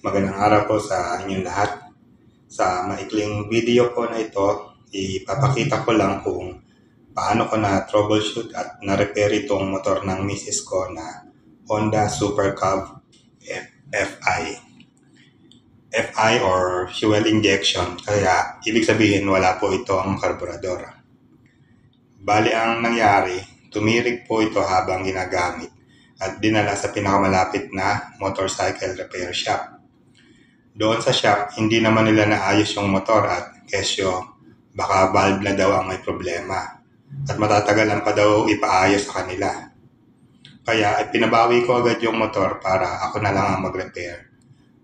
Magandang araw po sa inyong lahat. Sa maikling video ko na ito, ipapakita ko lang kung paano ko na troubleshoot at na-repair itong motor ng misis ko na Honda Super Cub FI. FI or fuel injection, kaya ibig sabihin wala po ito ang karburador. Bali ang nangyari, tumirik po ito habang ginagamit at dinala sa pinakamalapit na motorcycle repair shop. Doon sa shop, hindi naman nila naayos yung motor at kesyo baka valve na daw ang may problema at matatagalan pa daw ipaayos sa kanila. Kaya pinabawi ko agad yung motor para ako na lang ang mag-repair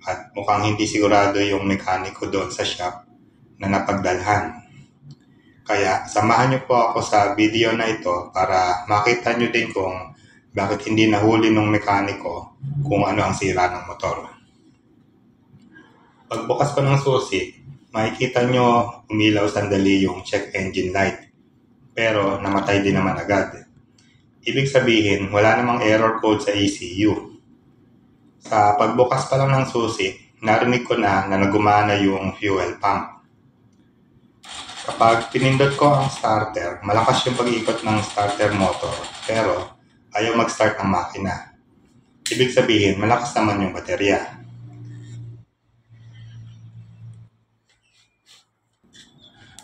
at mukhang hindi sigurado yung mekaniko doon sa shop na napagdalhan. Kaya samahan niyo po ako sa video na ito para makita niyo din kung bakit hindi nahuli ng mekaniko kung ano ang sira ng motor. Pagbukas ko ng susi, makikita nyo umilaw sandali yung check engine light. Pero namatay din naman agad. Ibig sabihin, wala namang error code sa ECU. Sa pagbukas pa lang ng susi, narinig ko na gumana yung fuel pump. Kapag pinindot ko ang starter, malakas yung pag-ikot ng starter motor, pero ayaw mag-start ang makina. Ibig sabihin, malakas naman yung baterya.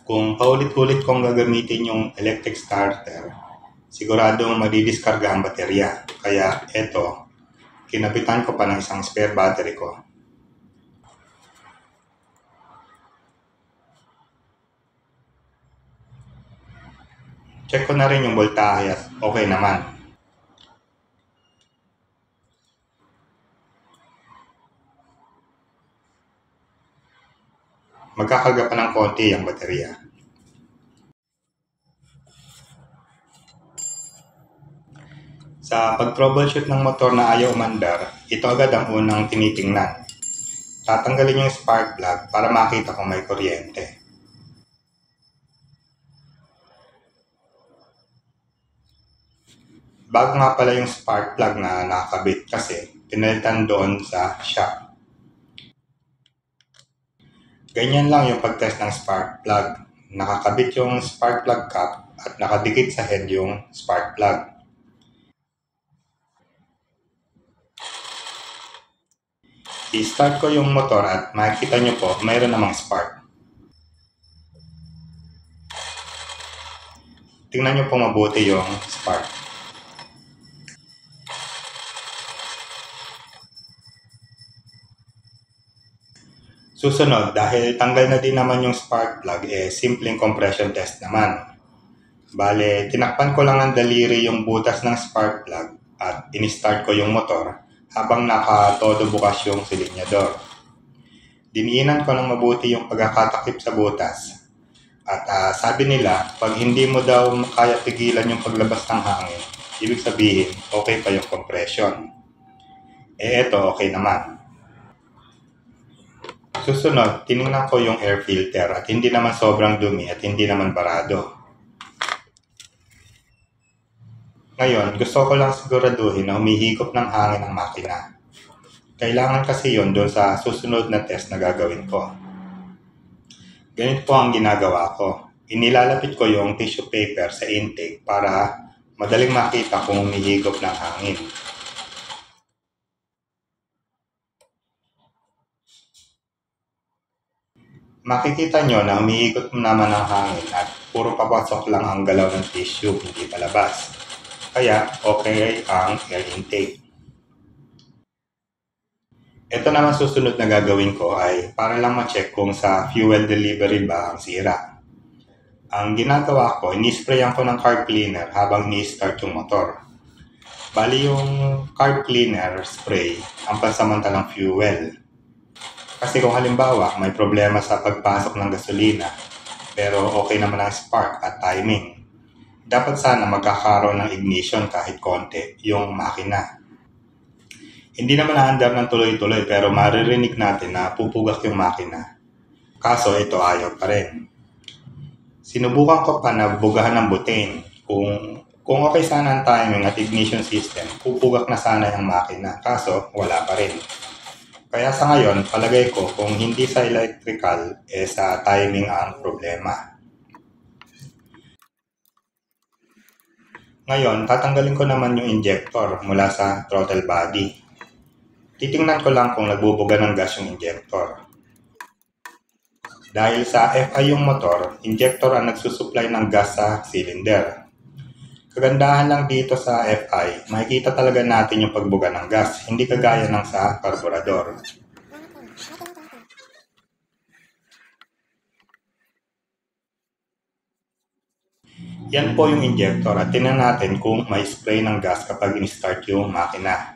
Kung paulit-ulit kong gagamitin yung electric starter, siguradong madidiskarga ang baterya. Kaya eto, kinapitan ko pa ng isang spare battery ko. Check ko na rin yung voltahe at okay naman. Magkakarga pa ng konti ang baterya. Sa pag-troubleshoot ng motor na ayaw umandar, ito agad ang unang tinitingnan. Tatanggalin yung spark plug para makita kung may kuryente. Bago nga pala yung spark plug na nakakabit kasi pinalitan doon sa shop. Ganyan lang yung pag-test ng spark plug. Nakakabit yung spark plug cap at nakadikit sa head yung spark plug. I-start ko yung motor at makikita nyo po mayroon namang spark. Tingnan nyo po mabuti yung spark. Susunod, dahil tanggal na din naman yung spark plug, simpleng compression test naman. Bale, tinakpan ko lang ang daliri yung butas ng spark plug at in-start ko yung motor habang naka-todo bukas yung silinyador. Diniinan ko ng mabuti yung pagkakatakip sa butas. At sabi nila, pag hindi mo daw kaya pigilan yung paglabas ng hangin, ibig sabihin, okay pa yung compression. Eto, okay naman. Susunod, tinignan ko yung air filter at hindi naman sobrang dumi at hindi naman barado. Ngayon, gusto ko lang siguraduhin na humihigop ng hangin ang makina. Kailangan kasi yon doon sa susunod na test na gagawin ko. Ganito po ang ginagawa ko. Inilalapit ko yung tissue paper sa intake para madaling makita kung humihigop ng hangin. Makikita nyo na umiikot naman ang hangin at puro papasok lang ang galaw ng tissue, hindi palabas. Kaya okay ang air intake. Ito naman susunod na gagawin ko ay para lang ma-check kung sa fuel delivery ba ang sira. Ang ginagawa ko, ini-sprayan ko ng carb cleaner habang ni-start yung motor. Bali yung carb cleaner spray ang pansamantalang fuel. Kasi kung halimbawa may problema sa pagpasok ng gasolina, pero okay naman ang spark at timing, dapat sana magkakaroon ng ignition kahit konti yung makina. Hindi naman naandar ng tuloy-tuloy pero maririnig natin na pupugak yung makina. Kaso ito ayaw pa rin. Sinubukan ko pa na bugahan ng butane. Kung okay sana ang timing at ignition system, pupugak na sana yung makina. Kaso wala pa rin. Kaya sa ngayon, palagay ko kung hindi sa electrical, sa timing ang problema. Ngayon, tatanggalin ko naman yung injector mula sa throttle body. Titingnan ko lang kung nagbubuga ng gas yung injector. Dahil sa FI yung motor, injector ang nagsusupply ng gas sa cylinder. Kagandahan lang dito sa FI, makikita talaga natin yung pagbuga ng gas, hindi kagaya ng sa karburador. Yan po yung injector at tingnan natin kung may spray ng gas kapag in-start yung makina.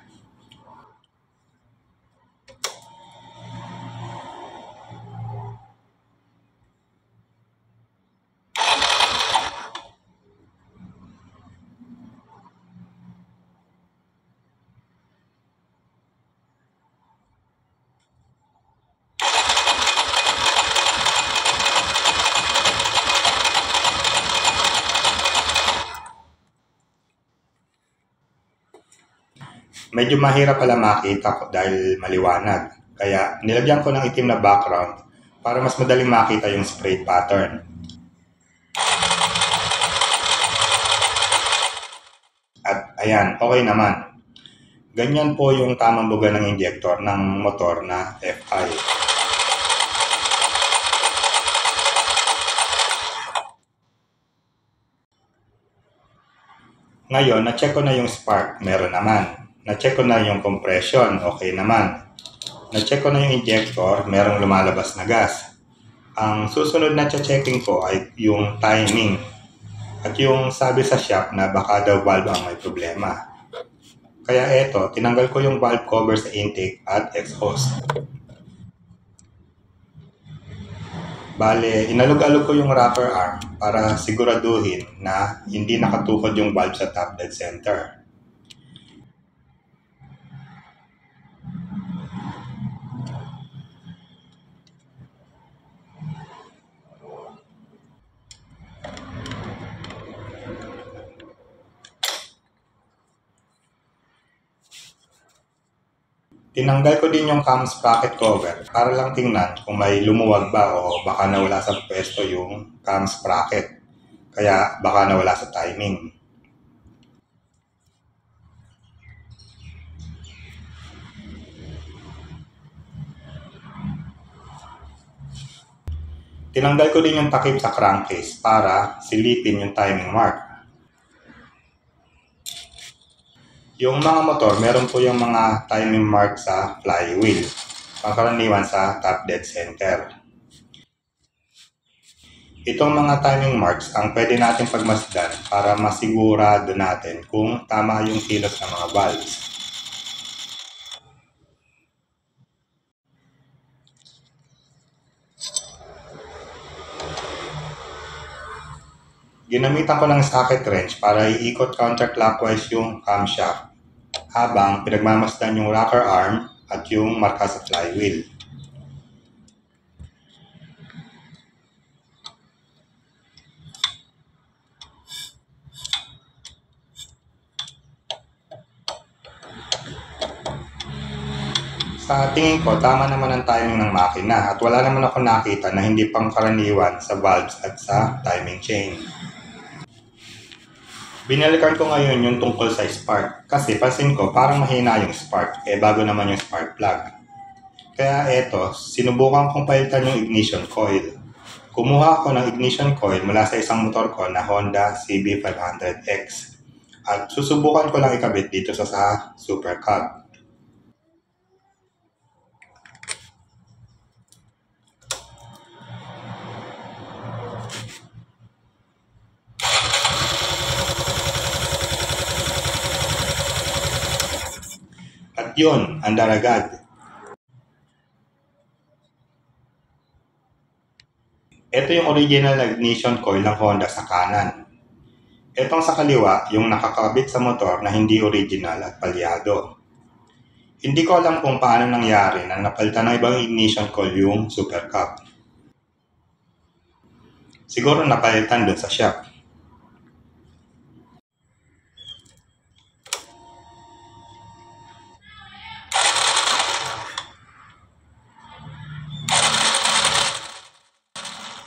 Medyo mahirap pala makita ko dahil maliwanag. Kaya nilagyan ko ng itim na background para mas madaling makita yung spray pattern. At ayan, okay naman. Ganyan po yung tamang buga ng injector ng motor na FI. Ngayon, na-check ko na yung spark, meron naman. Na-check ko na yung compression, okay naman. Na-check ko na yung injector, merong lumalabas na gas. Ang susunod na checking ko ay yung timing. At yung sabi sa shop na baka daw valve ang may problema. Kaya eto, tinanggal ko yung valve cover sa intake at exhaust. Bale, inalog-alog ko yung rocker arm para siguraduhin na hindi nakatukod yung valve sa top dead center. Tinanggal ko din yung cam sprocket cover para lang tingnan kung may lumuwag ba o baka nawala sa pwesto yung cam sprocket. Kaya baka nawala sa timing. Tinanggal ko din yung takip sa crankcase para silipin yung timing mark. Yung mga motor, meron po yung mga timing mark sa flywheel. Pangkaraniwan sa top dead center. Itong mga timing marks ang pwede natin pagmasdan para masigurado natin kung tama yung kilos ng mga valves. Ginamitan ko ng socket wrench para iikot counterclockwise yung camshaft habang pinagmamasdan yung rocker arm at yung marka sa flywheel. Sa tingin ko, tama naman ang timing ng makina at wala naman ako nakita na hindi pangkaraniwan sa valves at sa timing chain. Binalikan ko ngayon yung tungkol sa spark kasi pansin ko parang mahina yung spark bago naman yung spark plug. Kaya eto, sinubukan kong palitan yung ignition coil. Kumuha ako ng ignition coil mula sa isang motor ko na Honda CB500X at susubukan ko lang ikabit dito sa Super Cub. At yun, andar agad. Ito yung original ignition coil ng Honda sa kanan. Itong sa kaliwa, yung nakakabit sa motor na hindi original at palyado. Hindi ko alam kung paano nangyari na napalitan ng ibang ignition coil yung Super Cub. Siguro napalitan dun sa shop.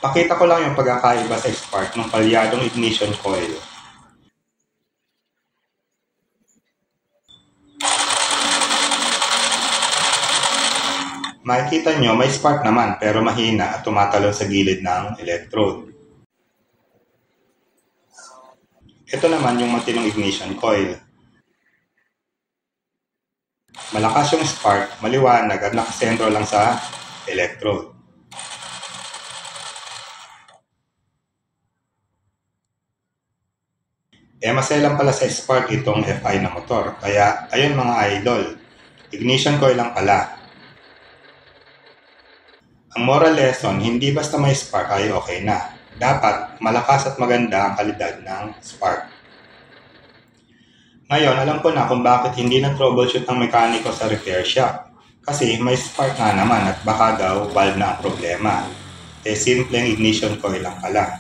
Pakita ko lang yung pagkakaiba sa spark ng palyadong ignition coil. Makikita nyo may spark naman pero mahina at tumatalon sa gilid ng electrode. Ito naman yung matinong ignition coil. Malakas yung spark, maliwanag at nakasentro lang sa electrode. Maselan pala sa spark itong FI na motor. Kaya ayun mga idol, ignition coil lang pala. Ang moral lesson, hindi basta may spark ay okay na. Dapat malakas at maganda ang kalidad ng spark. Ngayon, alam ko na kung bakit hindi na-troubleshoot ang mekaniko sa repair shop. Kasi may spark nga naman at baka daw valve na ang problema. Simpleng ignition coil lang pala.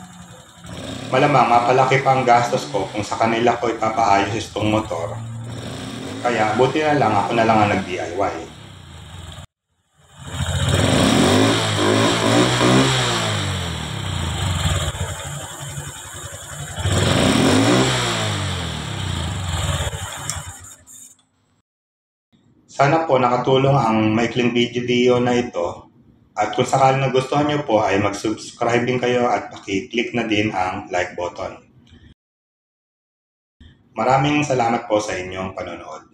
Malamang mapalaki pa ang gastos ko kung sa kanila ko ipapaayos itong motor. Kaya buti na lang ako na lang ang nag-DIY. Sana po nakatulong ang maikling video na ito. At kung sakaling nagustuhan nyo po ay mag-subscribe din kayo at paki-click na din ang like button. Maraming salamat po sa inyong panonood.